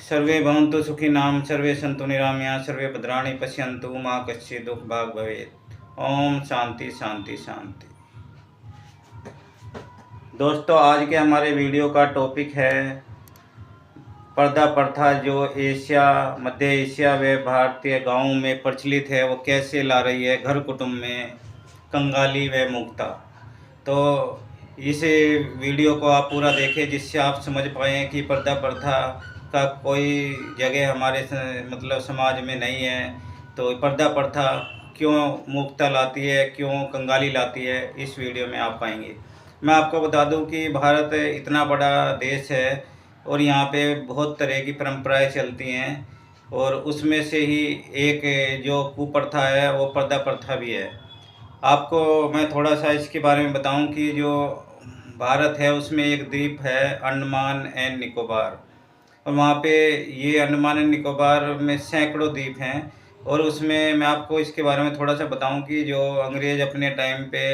सर्वे भवन्तु सुखिनः सर्वे सन्तु निरामयाः सर्वे भद्राणि पश्यन्तु मा कश्चित् दुःखभाग् भवेत्। ओम शांति शांति शांति। दोस्तों, आज के हमारे वीडियो का टॉपिक है पर्दा प्रथा जो एशिया, मध्य एशिया व भारतीय गांवों में प्रचलित है, वो कैसे ला रही है घर कुटुंब में कंगाली व मुक्ता। तो इस वीडियो को आप पूरा देखें जिससे आप समझ पाएँ कि पर्दा प्रथा का कोई जगह हमारे मतलब समाज में नहीं है। तो पर्दा प्रथा क्यों मुक्ता लाती है, क्यों कंगाली लाती है, इस वीडियो में आप पाएंगे। मैं आपको बता दूं कि भारत इतना बड़ा देश है और यहाँ पे बहुत तरह की परंपराएं चलती हैं, और उसमें से ही एक जो कुप्रथा है वो पर्दा प्रथा भी है। आपको मैं थोड़ा सा इसके बारे में बताऊं कि जो भारत है उसमें एक द्वीप है अंडमान एंड निकोबार, और वहाँ पे ये अंडमान एंड निकोबार में सैकड़ों द्वीप हैं। और उसमें मैं आपको इसके बारे में थोड़ा सा बताऊं कि जो अंग्रेज़ अपने टाइम पे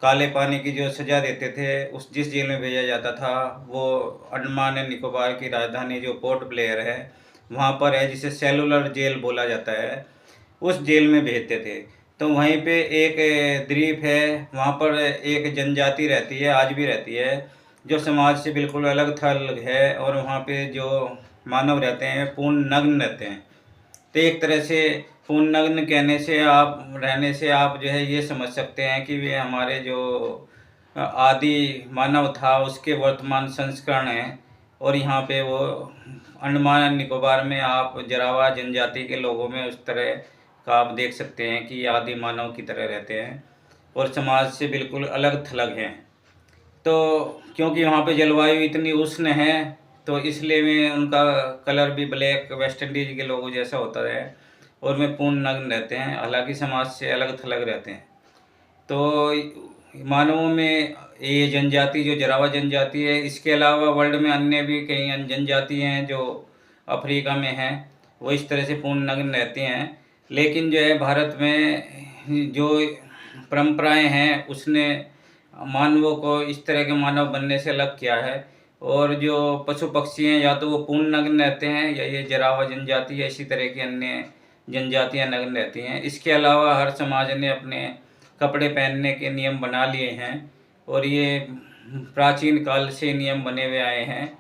काले पानी की जो सज़ा देते थे, उस जिस जेल में भेजा जाता था वो अंडमान एंड निकोबार की राजधानी जो पोर्ट ब्लेयर है वहाँ पर है, जिसे सेलुलर जेल बोला जाता है। उस जेल में भेजते थे। तो वहीं पे एक द्वीप है, वहाँ पर एक जनजाति रहती है, आज भी रहती है, जो समाज से बिल्कुल अलग थलग है, और वहाँ पे जो मानव रहते हैं पूर्ण नग्न रहते हैं। तो एक तरह से पूर्ण नग्न कहने से आप रहने से आप जो है ये समझ सकते हैं कि वे हमारे जो आदि मानव था उसके वर्तमान संस्करण हैं। और यहाँ पे वो अंडमान एंड निकोबार में आप जरावा जनजाति के लोगों में उस तरह का आप देख सकते हैं कि आदि मानव की तरह रहते हैं और समाज से बिल्कुल अलग थलग हैं। तो क्योंकि वहाँ पे जलवायु इतनी उष्ण है तो इसलिए में उनका कलर भी ब्लैक वेस्ट इंडीज के लोगों जैसा होता है, और वे पूर्ण नग्न रहते हैं, हालांकि समाज से अलग थलग रहते हैं। तो मानवों में ये जनजाति जो जरावा जनजाति है, इसके अलावा वर्ल्ड में अन्य भी कई जनजाति हैं जो अफ्रीका में हैं, वो इस तरह से पूर्ण नग्न रहते हैं। लेकिन जो है भारत में जो परंपराएं हैं उसने मानवों को इस तरह के मानव बनने से अलग किया है। और जो पशु पक्षी हैं या तो वो पूर्ण नग्न रहते हैं या ये जरावा जनजाति या इसी तरह की अन्य जनजातियां नग्न रहती हैं। इसके अलावा हर समाज ने अपने कपड़े पहनने के नियम बना लिए हैं, और ये प्राचीन काल से नियम बने हुए आए हैं।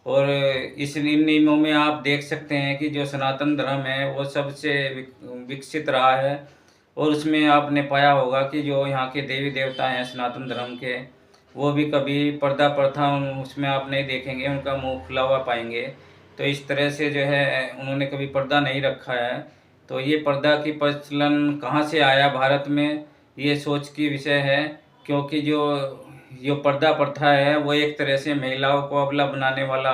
और इन नियमों में आप देख सकते हैं कि जो सनातन धर्म है वो सबसे विकसित रहा है, और उसमें आपने पाया होगा कि जो यहाँ के देवी देवता हैं सनातन धर्म के, वो भी कभी पर्दा प्रथा उसमें आप नहीं देखेंगे, उनका मुंह खुला हुआ पाएंगे। तो इस तरह से जो है उन्होंने कभी पर्दा नहीं रखा है। तो ये पर्दा की प्रचलन कहाँ से आया भारत में, ये सोच की विषय है, क्योंकि जो पर्दा प्रथा है वो एक तरह से महिलाओं को अबला बनाने वाला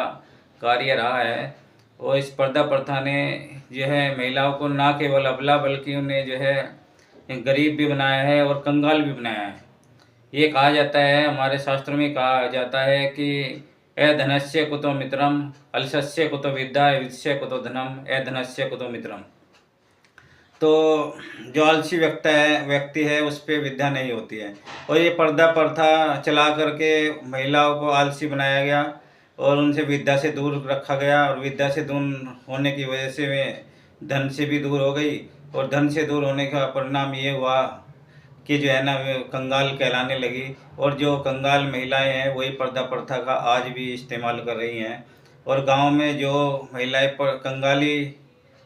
कार्य रहा है। और इस पर्दा प्रथा ने जो है महिलाओं को ना केवल अबला बल्कि उन्हें जो है गरीब भी बनाया है और कंगाल भी बनाया है। ये कहा जाता है, हमारे शास्त्रों में कहा जाता है कि ए धनस्य कुतो मित्रम, अलसस्य कुतो विद्या, वित्स्य कुतो धनम, ए धनस्य कुतो मित्रम। तो जो आलसी व्यक्ति है उस पर विद्या नहीं होती है। और ये पर्दा प्रथा चला करके महिलाओं को आलसी बनाया गया और उनसे विद्या से दूर रखा गया, और विद्या से दूर होने की वजह से वे धन से भी दूर हो गई, और धन से दूर होने का परिणाम ये हुआ कि जो है ना वे कंगाल कहलाने लगी। और जो कंगाल महिलाएं हैं वही पर्दा प्रथा का आज भी इस्तेमाल कर रही हैं। और गांव में जो महिलाएं कंगाली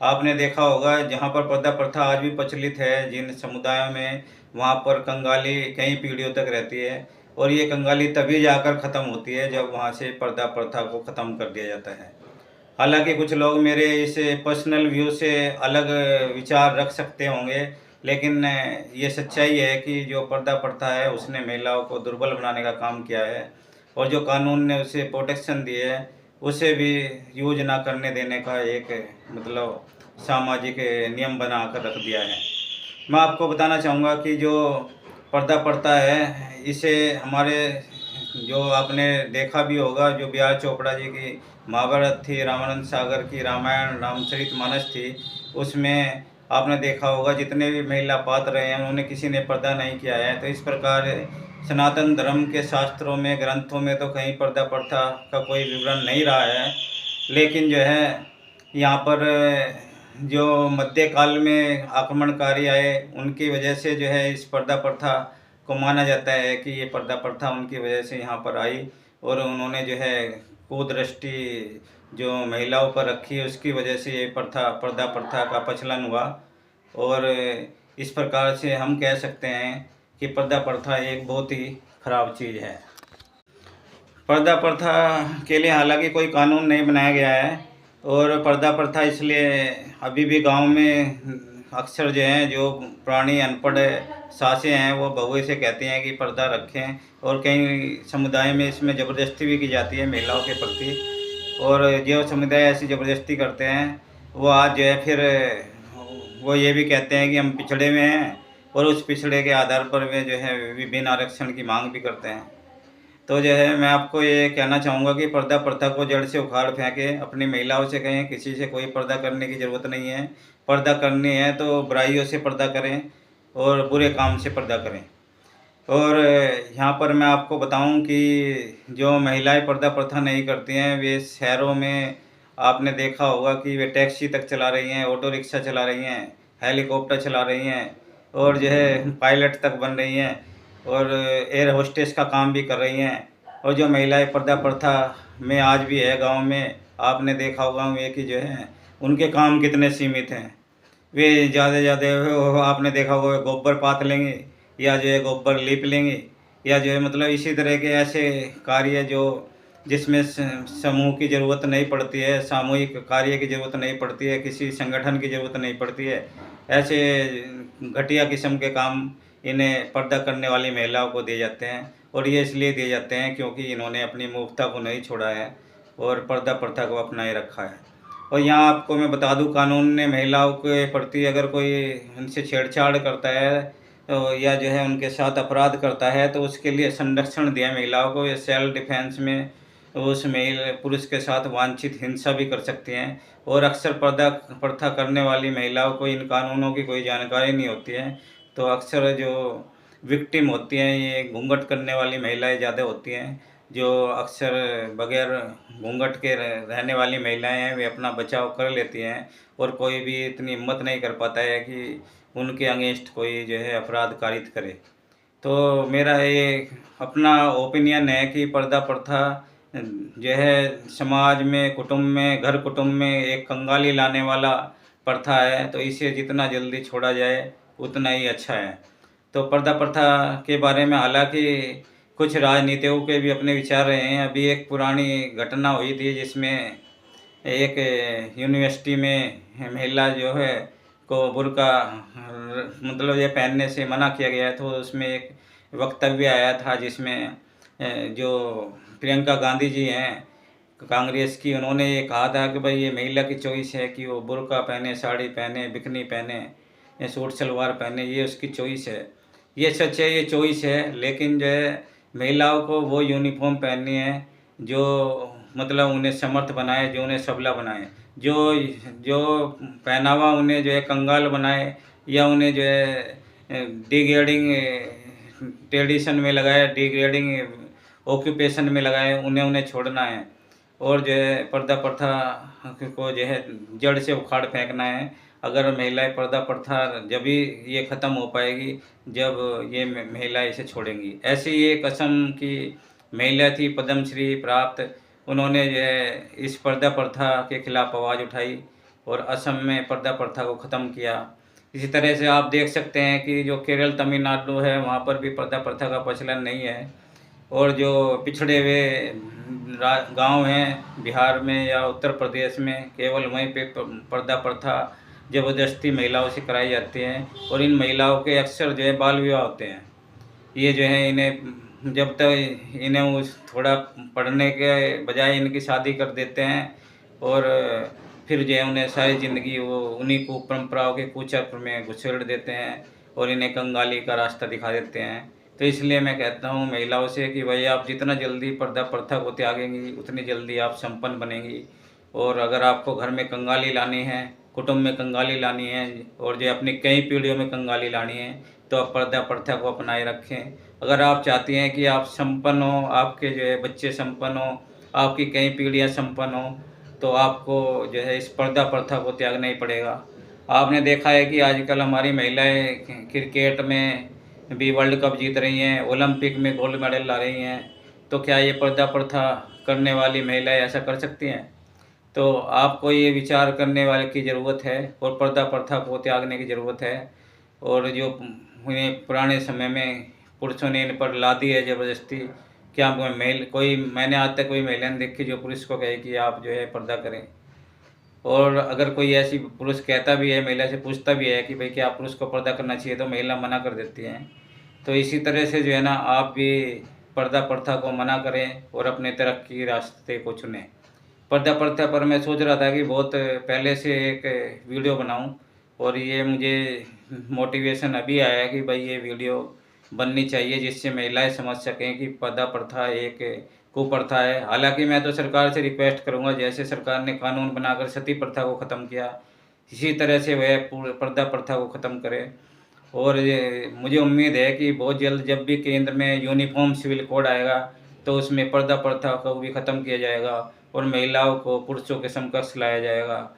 आपने देखा होगा, जहां पर पर्दा प्रथा आज भी प्रचलित है जिन समुदायों में, वहां पर कंगाली कई पीढ़ियों तक रहती है। और ये कंगाली तभी जाकर ख़त्म होती है जब वहां से पर्दा प्रथा को ख़त्म कर दिया जाता है। हालांकि कुछ लोग मेरे इस पर्सनल व्यू से अलग विचार रख सकते होंगे, लेकिन ये सच्चाई है कि जो पर्दा प्रथा है उसने महिलाओं को दुर्बल बनाने का काम किया है, और जो कानून ने उसे प्रोटेक्शन दी है उसे भी यूज ना करने देने का एक मतलब सामाजिक नियम बना कर रख दिया है। मैं आपको बताना चाहूँगा कि जो पर्दा प्रथा है इसे हमारे जो आपने देखा भी होगा, जो बी आर चोपड़ा जी की महाभारत थी, रामानंद सागर की रामायण रामचरितमानस थी, उसमें आपने देखा होगा जितने भी महिला पात्र रहे हैं उन्होंने किसी ने पर्दा नहीं किया है। तो इस प्रकार सनातन धर्म के शास्त्रों में ग्रंथों में तो कहीं पर्दा प्रथा का कोई विवरण नहीं रहा है, लेकिन जो है यहाँ पर जो मध्यकाल में आक्रमणकारी आए उनकी वजह से जो है इस पर्दा प्रथा को माना जाता है कि ये पर्दा प्रथा उनकी वजह से यहाँ पर आई, और उन्होंने जो है कुदृष्टि जो महिलाओं पर रखी उसकी वजह से ये पर्दा प्रथा का प्रचलन हुआ। और इस प्रकार से हम कह सकते हैं कि पर्दा प्रथा एक बहुत ही खराब चीज़ है। पर्दा प्रथा के लिए हालांकि कोई कानून नहीं बनाया गया है, और पर्दा प्रथा इसलिए अभी भी गांव में अक्सर जो हैं जो पुरानी अनपढ़ सासें हैं वो बहुएं से कहती हैं कि पर्दा रखें, और कई समुदाय में इसमें ज़बरदस्ती भी की जाती है महिलाओं के प्रति। और जो समुदाय ऐसी ज़बरदस्ती करते हैं वो आज जो है फिर वो ये भी कहते हैं कि हम पिछड़े में हैं, और उस पिछड़े के आधार पर वे जो है विभिन्न आरक्षण की मांग भी करते हैं। तो जो है मैं आपको ये कहना चाहूँगा कि पर्दा प्रथा को जड़ से उखाड़ फेंकें, अपनी महिलाओं से कहें किसी से कोई पर्दा करने की ज़रूरत नहीं है। पर्दा करनी है तो बुराइयों से पर्दा करें और बुरे काम से पर्दा करें। और यहाँ पर मैं आपको बताऊं कि जो महिलाएं पर्दा प्रथा नहीं करती हैं वे शहरों में आपने देखा होगा कि वे टैक्सी तक चला रही हैं, ऑटो रिक्शा चला रही हैं, हेलीकॉप्टर चला रही हैं, और जो है पायलट तक बन रही हैं, और एयर होस्टेस का काम भी कर रही हैं। और जो महिलाएं पर्दा प्रथा में आज भी है गांव में, आपने देखा होगा वे कि जो है उनके काम कितने सीमित हैं। वे ज़्यादा आपने देखा होगा गोबर पात लेंगे, या जो है गोबर लीप लेंगे, या जो है मतलब इसी तरह के ऐसे कार्य जो जिसमें समूह की ज़रूरत नहीं पड़ती है, सामूहिक कार्य की ज़रूरत नहीं पड़ती है, किसी संगठन की ज़रूरत नहीं पड़ती है, ऐसे घटिया किस्म के काम इन्हें पर्दा करने वाली महिलाओं को दिए जाते हैं। और ये इसलिए दिए जाते हैं क्योंकि इन्होंने अपनी मूर्खता को नहीं छोड़ा है और पर्दा प्रथा को अपनाए रखा है। और यहाँ आपको मैं बता दूं, कानून ने महिलाओं के प्रति अगर कोई उनसे छेड़छाड़ करता है तो या जो है उनके साथ अपराध करता है तो उसके लिए संरक्षण दिया महिलाओं को। ये सेल्फ डिफेंस में उस महिला पुरुष के साथ वांछित हिंसा भी कर सकती हैं। और अक्सर पर्दा प्रथा करने वाली महिलाओं को इन कानूनों की कोई जानकारी नहीं होती है, तो अक्सर जो विक्टिम होती हैं ये घूंघट करने वाली महिलाएं ज़्यादा होती हैं। जो अक्सर बगैर घूंघट के रहने वाली महिलाएं हैं वे अपना बचाव कर लेती हैं, और कोई भी इतनी हिम्मत नहीं कर पाता है कि उनके अगेंस्ट कोई जो है अपराध कारित करे। तो मेरा ये अपना ओपिनियन है कि पर्दा प्रथा जो है समाज में, कुटुंब में, घर कुटुंब में एक कंगाली लाने वाला प्रथा है, तो इसे जितना जल्दी छोड़ा जाए उतना ही अच्छा है। तो पर्दा प्रथा के बारे में हालांकि कुछ राजनीतियों के भी अपने विचार रहे हैं। अभी एक पुरानी घटना हुई थी जिसमें एक यूनिवर्सिटी में महिला जो है को बुर्का मतलब ये पहनने से मना किया गया, तो उसमें एक वक्तव्य आया था जिसमें जो प्रियंका गांधी जी हैं कांग्रेस की, उन्होंने ये कहा था कि भाई ये महिला की चॉइस है कि वो बुर्का पहने, साड़ी पहने, बिकनी पहने या सूट सलवार पहने, ये उसकी चॉइस है। ये सच है, ये चॉइस है, लेकिन जो है महिलाओं को वो यूनिफॉर्म पहननी है जो मतलब उन्हें समर्थ बनाए, जो उन्हें सबला बनाए। जो जो पहनावा उन्हें जो है कंगाल बनाए या उन्हें जो है डिग्रेडिंग ट्रेडिशन में लगाए, डिग्रेडिंग ऑक्यूपेशन में लगाए, उन्हें छोड़ना है। और जो है पर्दा प्रथा को जो है जड़ से उखाड़ फेंकना है। अगर महिलाएं पर्दा प्रथा जब भी ये ख़त्म हो पाएगी जब ये महिलाएं इसे छोड़ेंगी। ऐसी ये असम की महिला थी पद्मश्री प्राप्त, उन्होंने जो है इस पर्दा प्रथा के खिलाफ आवाज़ उठाई और असम में पर्दा प्रथा को ख़त्म किया। इसी तरह से आप देख सकते हैं कि जो केरल तमिलनाडु है वहाँ पर भी पर्दा प्रथा का प्रचलन नहीं है। और जो पिछड़े हुए गांव हैं बिहार में या उत्तर प्रदेश में, केवल वहीं पे पर्दा प्रथा ज़बरदस्ती महिलाओं से कराई जाती हैं, और इन महिलाओं के अक्सर जो है बाल विवाह होते हैं। ये जो है इन्हें जब तक इन्हें उस थोड़ा पढ़ने के बजाय इनकी शादी कर देते हैं, और फिर जो है उन्हें सारी ज़िंदगी वो उन्हीं को परंपराओं के कुचक्र में घुसेड़ देते हैं और इन्हें कंगाली का रास्ता दिखा देते हैं। तो इसलिए मैं कहता हूँ महिलाओं से कि भाई आप जितना जल्दी पर्दा प्रथा को त्यागेंगी उतनी जल्दी आप संपन्न बनेंगी। और अगर आपको घर में कंगाली लानी है, कुटुंब में कंगाली लानी है, और जो अपनी कई पीढ़ियों में कंगाली लानी है, तो आप पर्दा प्रथा को अपनाए रखें। अगर आप चाहती हैं कि आप संपन्न हो, आपके जो है बच्चे संपन्न हो, आपकी कई पीढ़ियाँ संपन्न हो, तो आपको जो है इस पर्दा प्रथा को त्यागना ही पड़ेगा। आपने देखा है कि आजकल हमारी महिलाएं क्रिकेट में भी वर्ल्ड कप जीत रही हैं, ओलंपिक में गोल्ड मेडल ला रही हैं। तो क्या ये पर्दा प्रथा करने वाली महिलाएं ऐसा कर सकती हैं? तो आपको ये विचार करने वाले की ज़रूरत है और पर्दा प्रथा को त्यागने की ज़रूरत है। और जो उन्हें पुराने समय में पुरुषों ने इन पर ला दी है ज़बरदस्ती, क्या कोई मैंने आज तक कोई महिला नहीं देखी जो पुरुष को कहे कि आप जो है पर्दा करें। और अगर कोई ऐसी पुरुष कहता भी है, महिला से पूछता भी है कि भाई क्या पुरुष को पर्दा करना चाहिए, तो महिला मना कर देती हैं। तो इसी तरह से जो है ना, आप भी पर्दा प्रथा को मना करें और अपने तरक्की रास्ते को चुनें। पर्दा प्रथा पर मैं सोच रहा था कि बहुत पहले से एक वीडियो बनाऊं, और ये मुझे मोटिवेशन अभी आया कि भाई ये वीडियो बननी चाहिए, जिससे महिलाएं समझ सकें कि पर्दा प्रथा एक कुप्रथा है। हालांकि मैं तो सरकार से रिक्वेस्ट करूंगा, जैसे सरकार ने कानून बनाकर सती प्रथा को ख़त्म किया, इसी तरह से वह पर्दा प्रथा को ख़त्म करे। और ये मुझे उम्मीद है कि बहुत जल्द जब भी केंद्र में यूनिफॉर्म सिविल कोड आएगा, तो उसमें पर्दा प्रथा को भी ख़त्म किया जाएगा और महिलाओं को पुरुषों के समकक्ष लाया जाएगा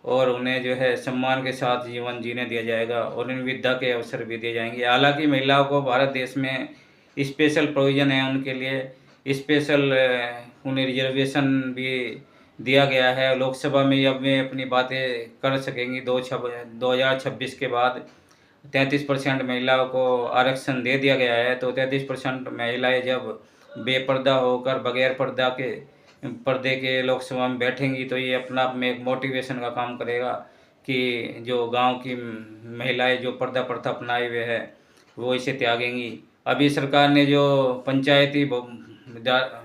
और उन्हें जो है सम्मान के साथ जीवन जीने दिया जाएगा और उन्हें विद्या के अवसर भी दिए जाएंगे। हालांकि महिलाओं को भारत देश में स्पेशल प्रोविज़न है, उनके लिए स्पेशल उन्हें रिजर्वेशन भी दिया गया है। लोकसभा में अब वे अपनी बातें कर सकेंगी। 2026 के बाद 33% महिलाओं को आरक्षण दे दिया गया है। तो 33% महिलाएं जब बेपर्दा होकर बगैर पर्दे के लोकसभा में बैठेंगी, तो ये अपना आप में एक मोटिवेशन का काम करेगा कि जो गांव की महिलाएं जो पर्दा प्रथा अपनाए हुए है वो इसे त्यागेंगी। अभी सरकार ने जो पंचायती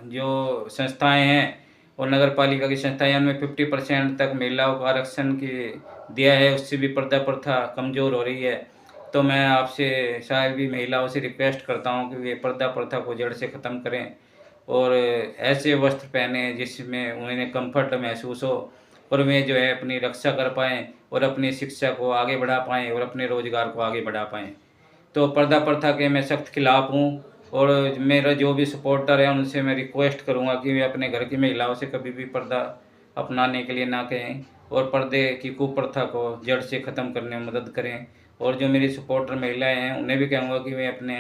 जो संस्थाएं हैं और नगर पालिका की संस्थाएं, उनमें 50% तक महिलाओं को आरक्षण की दिया है, उससे भी पर्दा प्रथा कमज़ोर हो रही है। तो मैं आपसे शायद भी महिलाओं से रिक्वेस्ट करता हूं कि वे पर्दा प्रथा को जड़ से ख़त्म करें और ऐसे वस्त्र पहने जिसमें उन्हें कंफर्ट महसूस हो और वे जो है अपनी रक्षा कर पाएँ और अपनी शिक्षा को आगे बढ़ा पाएँ और अपने रोज़गार को आगे बढ़ा पाएँ। तो पर्दा प्रथा के मैं सख्त खिलाफ़ हूँ और मेरा जो भी सपोर्टर है उनसे मैं रिक्वेस्ट करूँगा कि वे अपने घर की महिलाओं से कभी भी पर्दा अपनाने के लिए ना कहें और पर्दे की कुप्रथा को जड़ से ख़त्म करने में मदद करें। और जो मेरी सपोर्टर महिलाएं हैं उन्हें भी कहूँगा कि वे अपने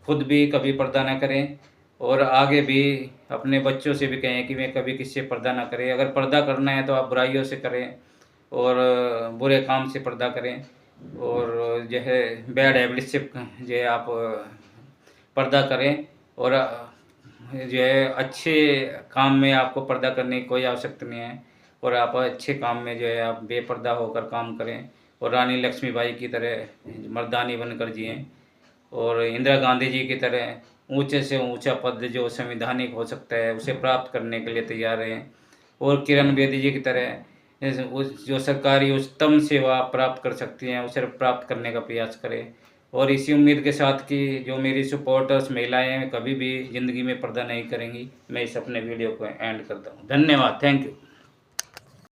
खुद भी कभी पर्दा ना करें और आगे भी अपने बच्चों से भी कहें कि वे कभी किसी से पर्दा ना करें। अगर पर्दा करना है तो आप बुराइयों से करें और बुरे काम से पर्दा करें और जो है बैड हैबिट से जो है आप पर्दा करें और जो है अच्छे काम में आपको पर्दा करने की कोई आवश्यकता नहीं है और आप अच्छे काम में जो है आप बेपर्दा होकर काम करें और रानी लक्ष्मीबाई की तरह मर्दानी बनकर जिएं और इंदिरा गांधी जी की तरह ऊंचे से ऊंचा पद जो संवैधानिक हो सकता है उसे प्राप्त करने के लिए तैयार रहें और किरण बेदी जी की तरह जो सरकारी उच्चतम सेवा प्राप्त कर सकती हैं उसे प्राप्त करने का प्रयास करें। और इसी उम्मीद के साथ कि जो मेरी सपोर्टर्स महिलाएं हैं कभी भी ज़िंदगी में पर्दा नहीं करेंगी, मैं इस अपने वीडियो को एंड करता हूँ। धन्यवाद, थैंक यू।